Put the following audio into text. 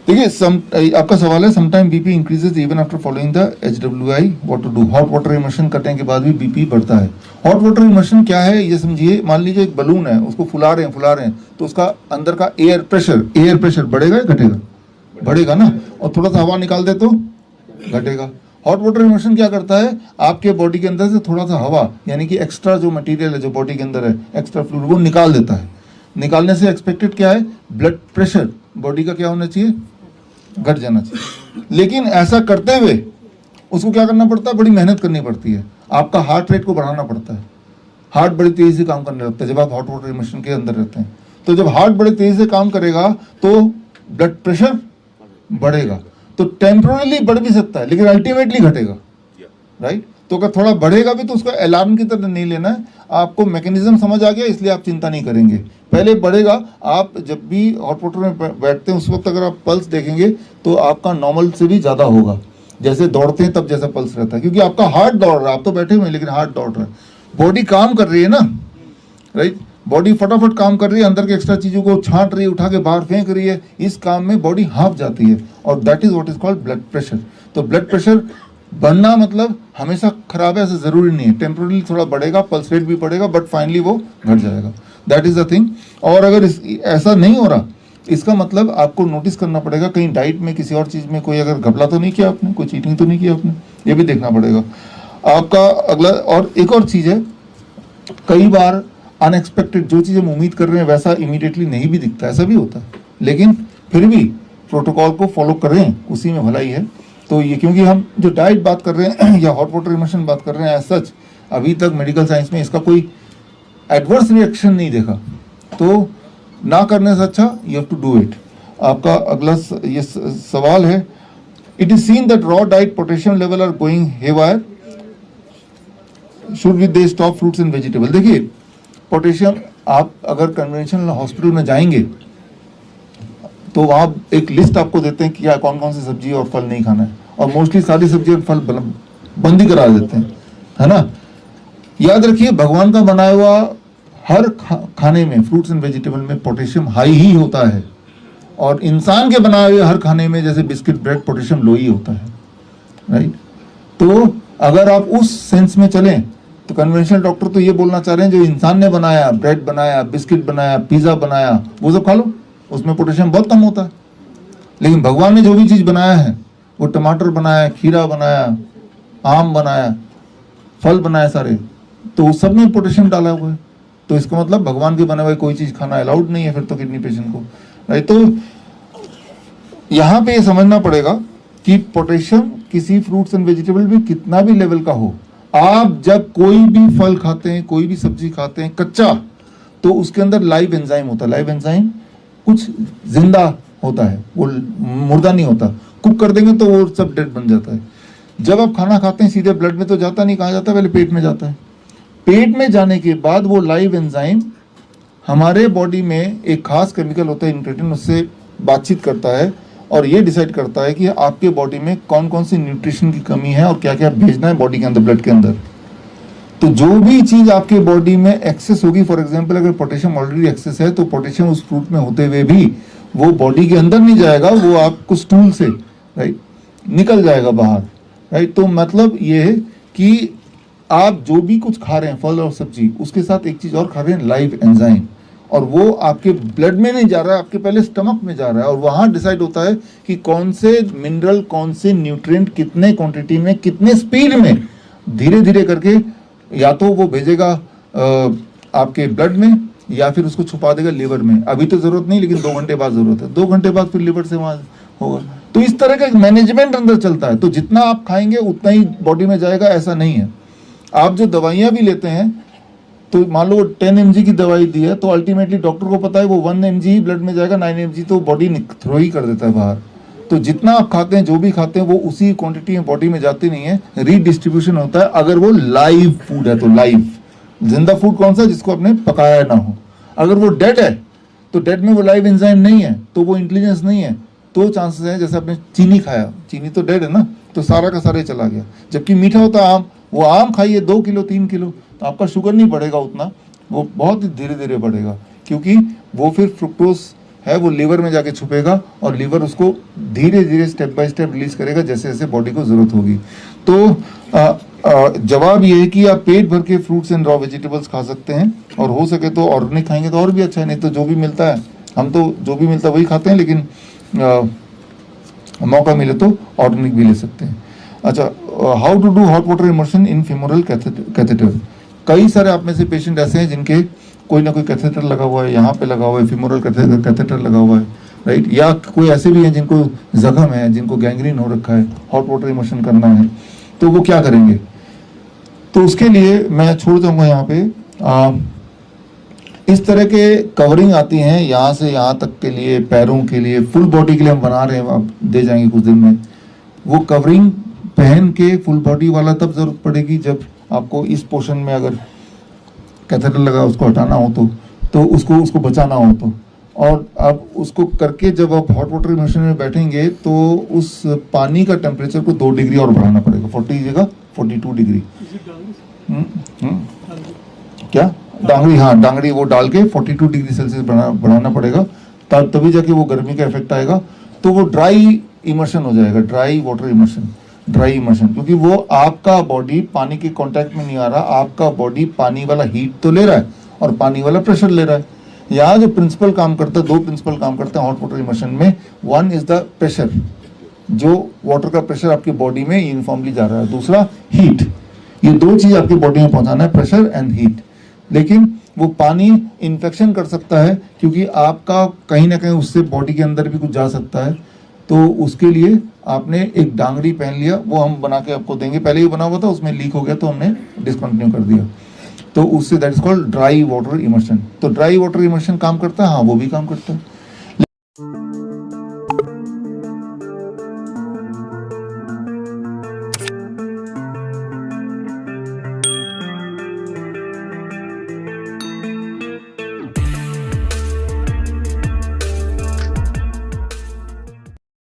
देखिए आपका सवाल है sometime BP increases even after following the HWI, what to do. Hot water immersion करने के बाद भी बीपी बढ़ता है। हॉट वाटर इमर्शन क्या है ये समझिए, मान लीजिए एक बलून है, उसको फुला रहे हैं तो उसका अंदर का एयर प्रेशर बढ़ेगा या घटेगा? बढ़ेगा ना। और थोड़ा सा हवा निकाल दे तो घटेगा। हॉट वाटर इमर्शन क्या करता है, आपके बॉडी के अंदर से थोड़ा सा हवा यानी कि एक्स्ट्रा जो मटेरियल है जो बॉडी के अंदर है, एक्स्ट्रा फ्लूइड, वो निकाल देता है। निकालने से एक्सपेक्टेड क्या है, ब्लड प्रेशर बॉडी का क्या होना चाहिए, घट जाना चाहिए। लेकिन ऐसा करते हुए उसको क्या करना पड़ता है, बड़ी मेहनत करनी पड़ती है। आपका हार्ट रेट को बढ़ाना पड़ता है। हार्ट बड़ी तेजी से काम करने लगता है जब आप हॉट वाटर इमर्शन के अंदर रहते हैं। तो जब हार्ट बड़ी तेजी से काम करेगा तो ब्लड प्रेशर बढ़ेगा। तो टेम्पोरली बढ़ भी सकता है लेकिन अल्टीमेटली घटेगा, राइट। तो अगर थोड़ा बढ़ेगा भी तो उसको अलार्म की तरह नहीं लेना है। आपको मैकेनिज्म समझ आ गया, इसलिए आप चिंता नहीं करेंगे। पहले बढ़ेगा, आप जब भी हॉट वाटर में बैठते हैं उस वक्त अगर आप पल्स देखेंगे तो आपका नॉर्मल से भी ज़्यादा होगा। जैसे दौड़ते हैं तब जैसा पल्स रहता है, क्योंकि आपका हार्ट दौड़ रहा है। आप तो बैठे हुए हैं लेकिन हार्ट दौड़ रहा है। बॉडी काम कर रही है ना, राइट। बॉडी फटाफट काम कर रही है, अंदर के एक्स्ट्रा चीज़ों को छांट रही है, उठा के बाहर फेंक रही है। इस काम में बॉडी हाँफ जाती है और that is what is called blood pressure. तो ब्लड प्रेशर बढ़ना मतलब हमेशा खराब है ऐसा ज़रूरी नहीं है। टेम्पोरली थोड़ा बढ़ेगा, पल्स रेट भी बढ़ेगा, बट फाइनली वो घट जाएगा। That is the thing. और अगर ऐसा नहीं हो रहा, इसका मतलब आपको नोटिस करना पड़ेगा कहीं डाइट में किसी और चीज़ में कोई अगर घपला तो नहीं किया आपने, कोई चीटिंग तो नहीं किया आपने, ये भी देखना पड़ेगा आपका। अगला और एक और चीज़ है, कई बार अनएक्सपेक्टेड जो चीज़ हम उम्मीद कर रहे हैं वैसा इमीडिएटली नहीं भी दिखता, ऐसा भी होता है। लेकिन फिर भी प्रोटोकॉल को फॉलो करें, उसी में भलाई है। तो ये क्योंकि हम जो डाइट बात कर रहे हैं या हॉट वाटर इमर्शन बात कर रहे हैं, एज सच अभी तक मेडिकल साइंस में इसका कोई एडवर्स रिएक्शन नहीं देखा। तो ना करने से अच्छा you have to do it. आपका अगला ये सवाल है, it is seen that raw diet potassium level are going haywire, should we they stop fruits and vegetable. देखिए पोटेशियम, आप अगर कन्वेंशनल हॉस्पिटल में जाएंगे तो वहाँ एक लिस्ट आपको देते हैं कि क्या कौन कौन सी सब्जी और फल नहीं खाना है, और मोस्टली सारी सब्जी और फल बंद ही करा देते हैं, है ना। याद रखिए भगवान का बनाया हुआ हर खाने में, फ्रूट्स एंड वेजिटेबल में पोटेशियम हाई ही होता है, और इंसान के बनाए हुए हर खाने में जैसे बिस्किट ब्रेड पोटेशियम लो ही होता है, राइट। तो अगर आप उस सेंस में चलें तो कन्वेंशनल डॉक्टर तो ये बोलना चाह रहे हैं जो इंसान ने बनाया, ब्रेड बनाया, बिस्किट बनाया, पिज़्ज़ा बनाया, वो सब खा लो, उसमें पोटेशियम बहुत कम होता है। लेकिन भगवान ने जो भी चीज़ बनाया है, वो टमाटर बनाया, खीरा बनाया, आम बनाया, फल बनाए सारे, तो उस सब में पोटेशियम डाला हुआ है। तो इसका मतलब भगवान के बने हुए कोई चीज़ खाना अलाउड नहीं है फिर तो किडनी पेशेंट को, राइट। तो यहाँ पे ये समझना पड़ेगा कि पोटेशियम किसी फ्रूट्स एंड वेजिटेबल में कितना भी लेवल का हो, आप जब कोई भी फल खाते हैं, कोई भी सब्जी खाते हैं कच्चा, तो उसके अंदर लाइव एंजाइम होता है। लाइव एंजाइम कुछ जिंदा होता है, वो मुर्दा नहीं होता। कुक कर देंगे तो वो सब डेड बन जाता है। जब आप खाना खाते हैं सीधे ब्लड में तो जाता नहीं, कहाँ जाता है, पहले पेट में जाता है। पेट में जाने के बाद वो लाइव एंजाइम हमारे बॉडी में एक खास केमिकल होता है इंक्रेटिन, उससे बातचीत करता है और ये डिसाइड करता है कि आपके बॉडी में कौन कौन सी न्यूट्रिशन की कमी है और क्या क्या भेजना है बॉडी के अंदर, ब्लड के अंदर। तो जो भी चीज़ आपके बॉडी में एक्सेस होगी, फॉर एग्जांपल अगर पोटेशियम ऑलरेडी एक्सेस है तो पोटेशियम उस फ्रूट में होते हुए भी वो बॉडी के अंदर नहीं जाएगा, वो आपको स्टूल से, राइट, निकल जाएगा बाहर, राइट। तो मतलब ये है कि आप जो भी कुछ खा रहे हैं फल और सब्जी, उसके साथ एक चीज़ और खा रहे हैं, लाइव एंजाइम, और वो आपके ब्लड में नहीं जा रहा है, आपके पहले स्टमक में जा रहा है, और वहाँ डिसाइड होता है कि कौन से मिनरल, कौन से न्यूट्रिएंट कितने क्वांटिटी में, कितने स्पीड में, धीरे धीरे करके या तो वो भेजेगा आपके ब्लड में या फिर उसको छुपा देगा लिवर में। अभी तो ज़रूरत नहीं, लेकिन 2 घंटे बाद ज़रूरत है, 2 घंटे बाद फिर लिवर से वहाँ होगा। तो इस तरह का एक मैनेजमेंट अंदर चलता है। तो जितना आप खाएंगे उतना ही बॉडी में जाएगा, ऐसा नहीं है। आप जो दवाइयाँ भी लेते हैं, तो मान लो 10 mg की दवाई दी है, तो अल्टीमेटली डॉक्टर को पता है वो 1 mg ही ब्लड में जाएगा, 9 mg तो बॉडी थ्रो ही कर देता है बाहर। तो जितना आप खाते हैं, जो भी खाते हैं, वो उसी क्वांटिटी में बॉडी में जाती नहीं है, रीडिस्ट्रीब्यूशन होता है। अगर वो लाइव फूड है तो लाइव, जिंदा फूड कौन सा, जिसको आपने पकाया ना हो। अगर वो डेड है तो डेड में वो लाइव एंजाइम नहीं है, तो वो इंटेलिजेंस नहीं है, तो चांसेस है जैसे आपने चीनी खाया, चीनी तो डेड है ना, तो सारा का सारा चला गया। जबकि मीठा होता है आम, वो आम खाइए 2 किलो 3 किलो, तो आपका शुगर नहीं बढ़ेगा उतना, वो बहुत ही धीरे धीरे बढ़ेगा, क्योंकि वो फिर फ्रुक्टोज है वो लीवर में जाके छुपेगा और लीवर उसको धीरे धीरे स्टेप बाय स्टेप रिलीज करेगा जैसे जैसे बॉडी को ज़रूरत होगी। तो जवाब ये है कि आप पेट भर के फ्रूट्स एंड रॉ वेजिटेबल्स खा सकते हैं, और हो सके तो ऑर्गेनिक खाएंगे तो और भी अच्छा है, नहीं तो जो भी मिलता है, हम तो जो भी मिलता है वही खाते हैं, लेकिन मौका मिले तो ऑर्गेनिक भी ले सकते हैं। अच्छा, how to do hot water immersion in femoral catheter. कई सारे आप में से पेशेंट ऐसे हैं जिनके कोई ना कोई कैथेटर लगा हुआ है, यहाँ पे लगा हुआ है, फीमोरल कैथेटर लगा हुआ है, राइट, या कोई ऐसे भी हैं जिनको जख्म है, जिनको गैंग्रीन हो रखा है, हॉट वाटर इमर्शन करना है, तो वो क्या करेंगे। तो उसके लिए मैं छोड़ दूंगा यहाँ पे इस तरह के कवरिंग आती हैं यहाँ से यहाँ तक के लिए, पैरों के लिए, फुल बॉडी के लिए हम बना रहे हैं, आप दे जाएंगे कुछ दिन में। वो कवरिंग पहन के फुल बॉडी वाला तब जरूरत पड़ेगी जब आपको इस पोर्शन में अगर कैथेटर लगा उसको हटाना हो तो उसको बचाना हो तो। और आप उसको करके जब आप हॉट वाटर इमर्शन में बैठेंगे तो उस पानी का टेम्परेचर को 2 डिग्री और बढ़ाना पड़ेगा, 40 जगह 42 डिग्री। क्या डांगरी, हाँ डांगरी वो डाल के 42 डिग्री सेल्सियस बढ़ाना पड़ेगा, तभी जाके वो गर्मी का इफेक्ट आएगा। तो वो ड्राई इमर्शन हो जाएगा, dry water immersion, dry immersion, क्योंकि वो आपका बॉडी पानी के कांटेक्ट में नहीं आ रहा, आपका बॉडी पानी वाला हीट तो ले रहा है और पानी वाला प्रेशर ले रहा है। यहाँ जो प्रिंसिपल काम करता है, 2 प्रिंसिपल काम करते हैं हॉट वाटर इमर्शन में। वन इज द प्रेशर, जो वाटर का प्रेशर आपकी बॉडी में यूनिफॉर्मली जा रहा है, दूसरा हीट। ये 2 चीज आपकी बॉडी में पहुंचाना है, प्रेशर एंड हीट। लेकिन वो पानी इन्फेक्शन कर सकता है क्योंकि आपका कहीं ना कहीं उससे बॉडी के अंदर भी कुछ जा सकता है। तो उसके लिए आपने एक डांगरी पहन लिया, वो हम बना के आपको देंगे, पहले ही बना हुआ था, उसमें लीक हो गया तो हमने डिसकंटिन्यू कर दिया। तो उससे that is called dry water immersion. तो ड्राई वाटर इमर्शन काम करता है, हाँ वो भी काम करता है।